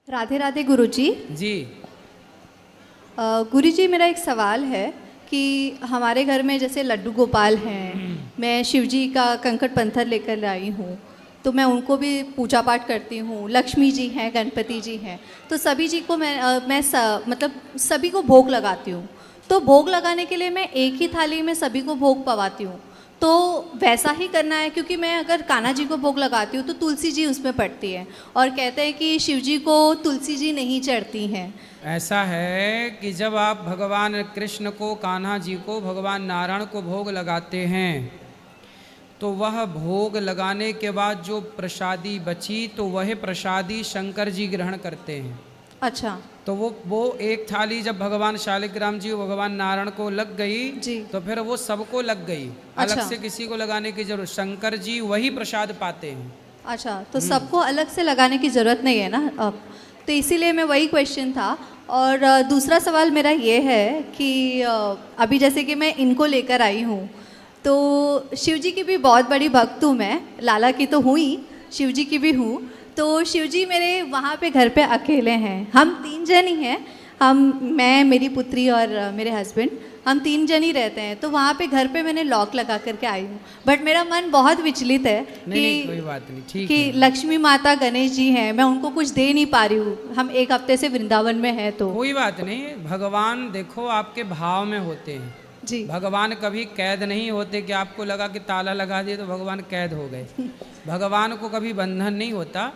राधे राधे गुरुजी। जी। गुरुजी, मेरा एक सवाल है कि हमारे घर में जैसे लड्डू गोपाल हैं, मैं शिवजी का कंकड़ पत्थर लेकर आई हूँ, तो मैं उनको भी पूजा पाठ करती हूँ। लक्ष्मी जी हैं, गणपति जी हैं, तो सभी जी को मतलब सभी को भोग लगाती हूँ। तो भोग लगाने के लिए मैं एक ही थाली में सभी को भोग पवाती हूँ, तो वैसा ही करना है? क्योंकि मैं अगर कान्हा जी को भोग लगाती हूँ तो तुलसी जी उसमें पड़ती है, और कहते हैं कि शिव जी को तुलसी जी नहीं चढ़ती हैं। ऐसा है कि जब आप भगवान कृष्ण को, कान्हा जी को, भगवान नारायण को भोग लगाते हैं तो वह भोग लगाने के बाद जो प्रसादी बची तो वह प्रसादी शंकर जी ग्रहण करते हैं। अच्छा। तो वो एक थाली जब भगवान शालिग्राम जी भगवान नारायण को लग गई जी। तो फिर वो सबको लग गई। अच्छा। अलग से किसी को लगाने की जरूरत, शंकर जी वही प्रसाद पाते हैं। अच्छा, तो सबको अलग से लगाने की ज़रूरत नहीं है ना अब? तो इसीलिए मैं वही क्वेश्चन था। और दूसरा सवाल मेरा ये है कि अभी जैसे कि मैं इनको लेकर आई हूँ, तो शिव जी की भी बहुत बड़ी भक्त हूँ मैं। लाला की तो हुई, शिव जी की भी हूँ। तो शिव जी मेरे वहाँ पे घर पे अकेले हैं। हम 3 जन ही हैं, मैं, मेरी पुत्री और मेरे हस्बैंड, हम 3 जन ही रहते हैं। तो वहाँ पे घर पे मैंने लॉक लगा करके आई हूँ, बट मेरा मन बहुत विचलित है नहीं, कोई बात नहीं, ठीक कि है। लक्ष्मी माता, गणेश जी हैं, मैं उनको कुछ दे नहीं पा रही हूँ। हम 1 हफ्ते से वृंदावन में हैं। तो कोई बात नहीं, भगवान देखो आपके भाव में होते हैं जी। भगवान कभी कैद नहीं होते कि आपको लगा कि ताला लगा दिए तो भगवान कैद हो गए। भगवान को कभी बंधन नहीं होता।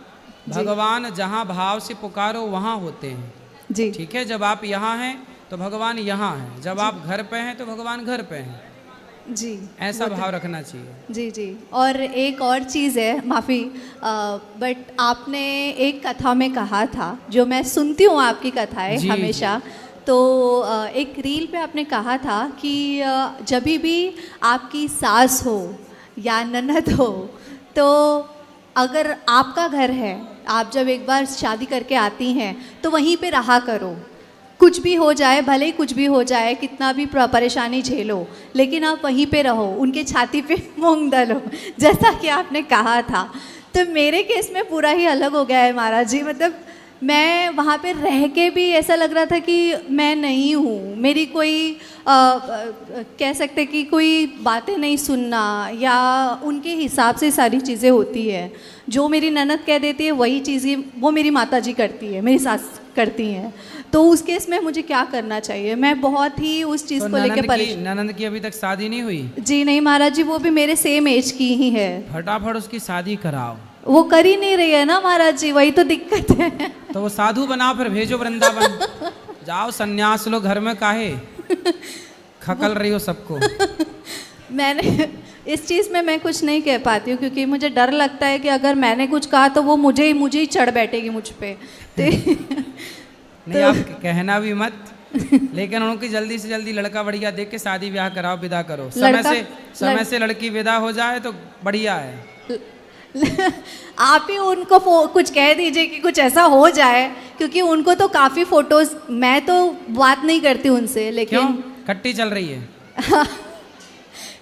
भगवान जहाँ भाव से पुकारो वहाँ होते हैं। जी। ठीक है, जब आप यहाँ हैं तो भगवान यहाँ हैं, जब आप घर पे हैं तो भगवान घर पे हैं। जी, ऐसा भाव रखना चाहिए। जी। जी। और एक और चीज़ है, माफ़ी, बट आपने एक कथा में कहा था, जो मैं सुनती हूँ आपकी कथाएं जी, हमेशा। तो एक रील पे आपने कहा था कि जब भी आपकी सास हो या ननद हो, तो अगर आपका घर है, आप जब एक बार शादी करके आती हैं तो वहीं पे रहा करो। कुछ भी हो जाए, भले ही कुछ भी हो जाए, कितना भी परेशानी झेलो, लेकिन आप वहीं पे रहो, उनके छाती पे मूंग दलो, जैसा कि आपने कहा था। तो मेरे केस में पूरा ही अलग हो गया है महाराज जी। मतलब मैं वहाँ पे रह के भी ऐसा लग रहा था कि मैं नहीं हूँ, मेरी कोई कह सकते कि कोई बातें नहीं सुनना, या उनके हिसाब से सारी चीज़ें होती है। जो मेरी ननद कह देती है वही चीज़ें वो मेरी माता जी करती है, मेरी सास करती हैं। तो उस केस में मुझे क्या करना चाहिए? मैं बहुत ही उस चीज़ को लेकर परेशान। ननद की अभी तक शादी नहीं हुई? जी नहीं महाराज जी, वो भी मेरे सेम एज की ही है। फटाफट उसकी शादी कराओ। वो कर ही नहीं रही है ना महाराज जी, वही तो दिक्कत है। तो वो साधु बनाओ, फिर भेजो वृंदावन। जाओ सन्यास लो, घर में काहे खकल रही हो सबको। मैंने इस चीज़ में मैं कुछ नहीं कह पाती हूँ, क्योंकि मुझे डर लगता है कि अगर मैंने कुछ कहा तो वो मुझे ही चढ़ बैठेगी मुझ पे। नहीं, आप कहना भी मत, लेकिन उनकी जल्दी से जल्दी लड़का बढ़िया देख के शादी ब्याह कराओ, विदा करो। समय से लड़की विदा हो जाए तो बढ़िया है। आप ही उनको कुछ कह दीजिए कि कुछ ऐसा हो जाए, क्योंकि उनको तो काफ़ी फोटोज, मैं तो बात नहीं करती उनसे, लेकिन क्यों खट्टी चल रही है?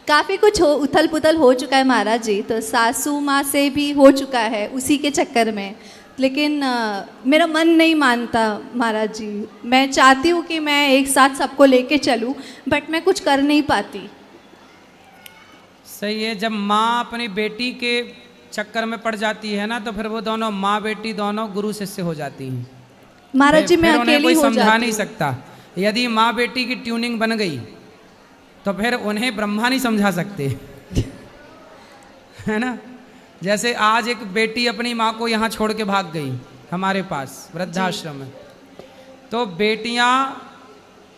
काफ़ी कुछ उथल पुथल हो चुका है महाराज जी। तो सासू माँ से भी हो चुका है उसी के चक्कर में, लेकिन मेरा मन नहीं मानता महाराज जी। मैं चाहती हूँ कि मैं एक साथ सबको लेके चलूँ, बट मैं कुछ कर नहीं पाती। सही है, जब माँ अपनी बेटी के चक्कर में पड़ जाती है ना, तो फिर वो दोनों माँ बेटी दोनों गुरु शिष्य हो जाती हैं महाराज जी। मैं फिर उन्हें अकेली कोई हो समझा जाती नहीं हूँ। सकता। यदि माँ बेटी की ट्यूनिंग बन गई तो फिर उन्हें ब्रह्मा नहीं समझा सकते। है ना? जैसे आज एक बेटी अपनी माँ को यहाँ छोड़ के भाग गई हमारे पास वृद्धाश्रम में। तो बेटियाँ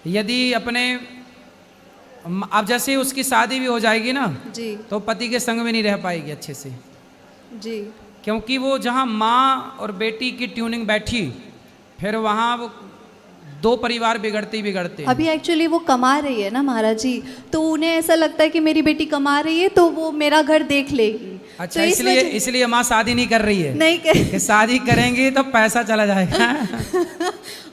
यदि अपने, अब जैसे उसकी शादी भी हो जाएगी ना, जी। तो पति के संग में नहीं रह पाएगी अच्छे से, जी। क्योंकि वो जहाँ माँ और बेटी की ट्यूनिंग बैठी, फिर वहाँ वो 2 परिवार बिगड़ते ही बिगड़ते हैं। अभी एक्चुअली वो कमा रही है ना महाराज जी, तो उन्हें ऐसा लगता है कि मेरी बेटी कमा रही है तो वो मेरा घर देख लेगी। अच्छा, तो इसलिए माँ शादी नहीं कर रही है? नहीं कि शादी करेंगी तो पैसा चला जाएगा।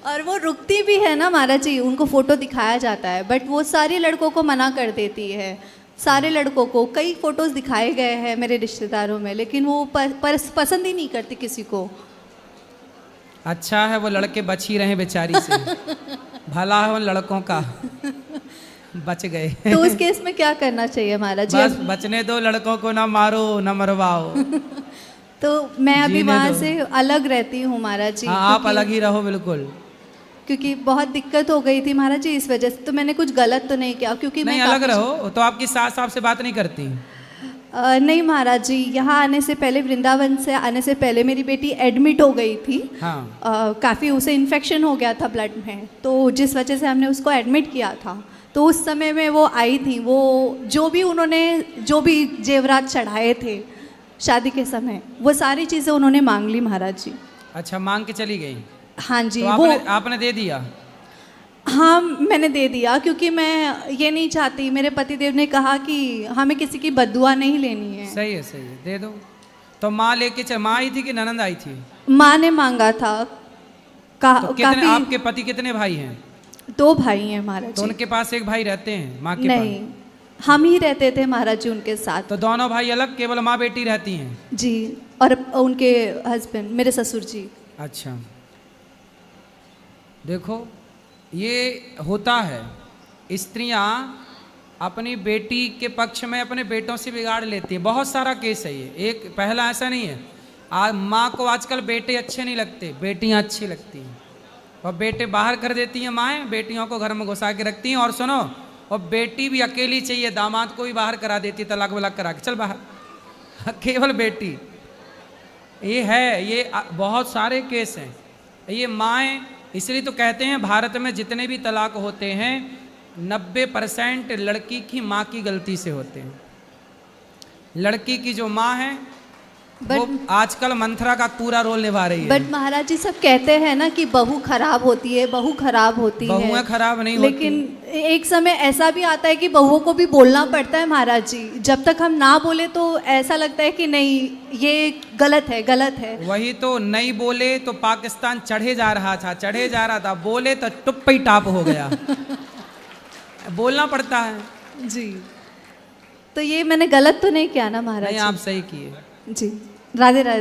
और वो रुकती भी है ना महाराज जी, उनको फोटो दिखाया जाता है, बट वो सारे लड़कों को मना कर देती है। सारे लड़कों को कई फोटोज दिखाए गए हैं मेरे रिश्तेदारों में, लेकिन वो पसंद ही नहीं करती किसी को। अच्छा है वो लड़के बच ही रहे बेचारी से, भला है उन लड़कों का, बच गए। तो उस केस में क्या करना चाहिए महाराज जी? बस बचने दो, लड़कों को ना मारो ना मरवाओ। तो मैं अभी जीने वहाँ दो। से अलग रहती हूँ महाराज जी, हाँ आप अलग ही रहो बिल्कुल। क्योंकि बहुत दिक्कत हो गई थी महाराज जी इस वजह से। तो मैंने कुछ गलत तो नहीं किया, क्योंकि नहीं मैं अलग काफ़ी- रहो। तो आपकी सास आपसे बात नहीं करती? नहीं महाराज जी, यहाँ आने से पहले, वृंदावन से आने से पहले मेरी बेटी एडमिट हो गई थी। हाँ काफ़ी उसे इन्फेक्शन हो गया था ब्लड में, तो जिस वजह से हमने उसको एडमिट किया था। तो उस समय में वो आई थी, वो जो भी उन्होंने जो भी जेवरात चढ़ाए थे शादी के समय, वो सारी चीज़ें उन्होंने मांग ली महाराज जी। अच्छा, मांग के चली गई? हाँ जी, तो वो आपने दे दिया? हाँ मैंने दे दिया, क्योंकि मैं ये नहीं चाहती, मेरे पतिदेव ने कहा कि हमें किसी की बद्दुआ नहीं लेनी है। सही है दे दो। तो माँ लेके माँ आई थी कि ननंद आई थी? माँ ने मांगा था। तो कितने काफ़ी आपके पति कितने भाई हैं? 2 भाई हैं महाराज तो जी। उनके पास एक भाई रहते हैं माँ के नहीं, हम ही रहते थे महाराज जी उनके साथ। पास? तो दोनों भाई अलग, केवल माँ बेटी रहती हैं? जी, और उनके हस्बैंड मेरे ससुर जी। अच्छा, देखो ये होता है, स्त्रियां अपनी बेटी के पक्ष में अपने बेटों से बिगाड़ लेती है। बहुत सारा केस है ये, एक पहला ऐसा नहीं है। माँ को आजकल बेटे अच्छे नहीं लगते, बेटियां अच्छी लगती हैं। और बेटे बाहर कर देती हैं माएँ, बेटियों को घर में घुसा के रखती हैं। और सुनो, और बेटी भी अकेली चाहिए, दामाद को भी बाहर करा देती, तलाक वलाक करा के चल बाहर, केवल बेटी। ये है, ये बहुत सारे केस हैं। ये माएँ, इसलिए तो कहते हैं भारत में जितने भी तलाक होते हैं 90% लड़की की माँ की गलती से होते हैं। लड़की की जो माँ है वो आजकल मंथरा का पूरा रोल निभा रही है। बट महाराज जी सब कहते हैं ना कि बहू खराब होती है, बहू खराब होती है। बहुएं खराब नहीं होती। लेकिन एक समय ऐसा भी आता है कि बहुओं को भी बोलना पड़ता है महाराज जी। जब तक हम ना बोले तो ऐसा लगता है कि नहीं, ये गलत है, गलत है। वही तो, नहीं बोले तो पाकिस्तान चढ़े जा रहा था, बोले तो टुप ही टाप हो गया। बोलना पड़ता है जी, तो ये मैंने गलत तो नहीं किया ना महाराज नहीं, जी? आप सही किए। जी, राधे राधे।